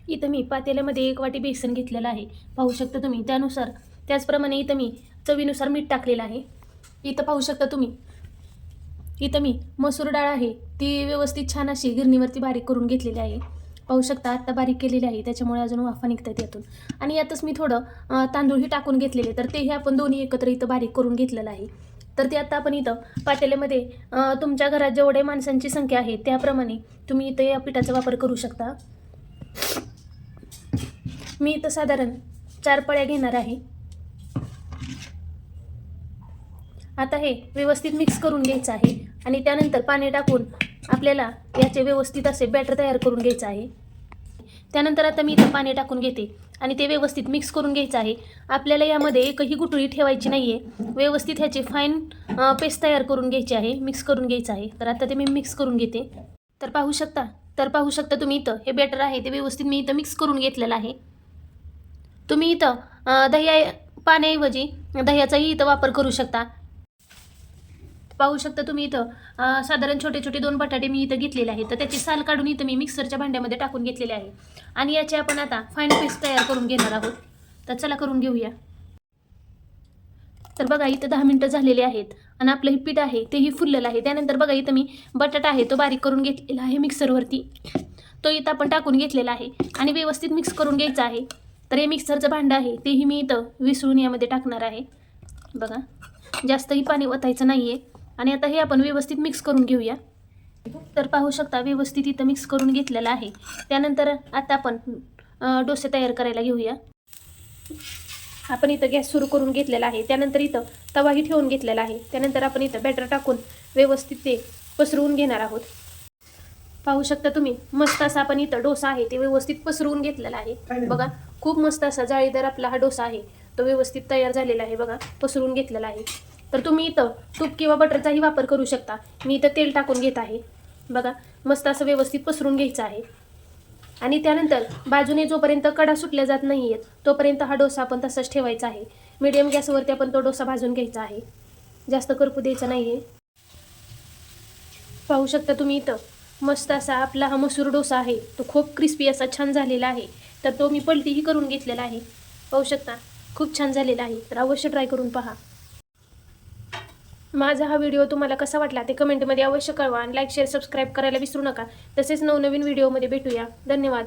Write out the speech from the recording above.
इथं मी पातेल्यामध्ये 1 वाटी बेसन घेतलेलं आहे, पाहू शकता तुम्ही. त्याचप्रमाणे इथं मी चवीनुसार मीठ टाकलेलं आहे. इथं पाहू शकता तुम्ही, इथं मी मसूर डाळ आहे ती व्यवस्थित छान अशी गिरणीवरती बारीक करून घेतलेली आहे. पाहू शकता आत्ता बारीक केलेली आहे, त्याच्यामुळे अजून वाफा निघतात यातून. आणि यातच मी थोडं तांदूळही टाकून घेतलेले, तर तेही आपण दोन्ही एकत्र इथं बारीक करून घेतलेलं आहे. तर ते आता आपण इथं पातेल्यामध्ये तुमच्या घरात जेवढे माणसांची संख्या आहे त्याप्रमाणे तुम्ही इथं या पिठाचा वापर करू शकता. मी इथं साधारण 4 पळ्या घेणार आहे. आता हे व्यवस्थित मिक्स करून घ्यायचं आहे आणि त्यानंतर पाणी टाकून आपल्याला याचे व्यवस्थित असे बॅटर तयार करून घ्यायचं आहे. त्यानंतर आता मी इथं पाणी टाकून घेते आणि ते व्यवस्थित मिक्स करून घ्यायचं आहे. आपल्याला यामध्ये एकही गुठळी ठेवायची नाही आहे. व्यवस्थित ह्याची फाईन पेस्ट तयार करून घ्यायची आहे, मिक्स करून घ्यायचं आहे. तर आता ते मी मिक्स करून घेते. तर पाहू शकता तुम्ही इथं हे बॅटर आहे ते व्यवस्थित मी इथं मिक्स करून घेतलेलं आहे. तुम्ही इथं पाण्याऐवजी दह्याचाही इथं वापर करू शकता. पाहू शकता तुम्ही इथं साधारण छोटे छोटे 2 बटाटे मी इथं घेतलेले आहेत. तर त्याची साल काढून इथं मी मिक्सरच्या भांड्यामध्ये टाकून घेतलेले आहे आणि याची आपण आता फाईन पेस्ट तयार करून घेणार आहोत. तर चला करून घेऊया. तर बघा इथं 10 मिनटं झालेले आहेत आणि आपलं हे पीठ आहे तेही फुललेलं आहे. त्यानंतर बघा इथं मी बटाटा आहे तो बारीक करून घेतलेला आहे मिक्सरवरती, तो इथं आपण टाकून घेतलेला आहे आणि व्यवस्थित मिक्स करून घ्यायचं आहे. तर हे मिक्सरचं भांडं आहे तेही मी इथं विसळून यामध्ये टाकणार आहे. बघा जास्तही पाणी ओतायचं नाही आहे आणि आता हे आपण व्यवस्थित मिक्स करून घेऊया. तर पाहू शकता व्यवस्थित इथं मिक्स करून घेतलेलं आहे. त्यानंतर आता आपण डोसे तयार करायला घेऊया. आपण इथं गॅस सुरू करून घेतलेला आहे. त्यानंतर इथं तवाही ठेवून घेतलेला आहे. त्यानंतर आपण इथं बॅटर टाकून व्यवस्थित ते पसरवून घेणार आहोत. पाहू शकता तुम्ही मस्त असा आपण इथं डोसा आहे ते व्यवस्थित पसरवून घेतलेला आहे. बघा खूप मस्त असा जाळीदार आपला हा डोसा आहे तो व्यवस्थित तयार झालेला आहे. बघा पसरवून घेतलेला आहे. तर तुम्ही इथं तूप किंवा बटरचाही वापर करू शकता. मी इथं तेल टाकून घेत आहे. बघा मस्त असं व्यवस्थित पसरून घ्यायचं आहे आणि त्यानंतर बाजूने जोपर्यंत कडा सुटल्या जात नाही आहेत तोपर्यंत हा डोसा आपण तसाच ठेवायचा आहे. मीडियम गॅसवरती आपण तो डोसा भाजून घ्यायचा आहे, जास्त करपू द्यायचा नाही आहे. पाहू शकता तुम्ही इथं मस्त असा आपला हा मसूर डोसा आहे तो खूप क्रिस्पी असा छान झालेला आहे. तर तो मी पलटीही करून घेतलेला आहे. पाहू शकता खूप छान झालेला आहे. तर अवश्य ट्राय करून पहा. माझा हा व्हिडिओ तुम्हाला कसा वाटला ते कमेंटमध्ये अवश्य कळवा आणि लाईक शेअर सबस्क्राईब करायला विसरू नका. तसेच नवनवीन व्हिडिओमध्ये भेटूया. धन्यवाद.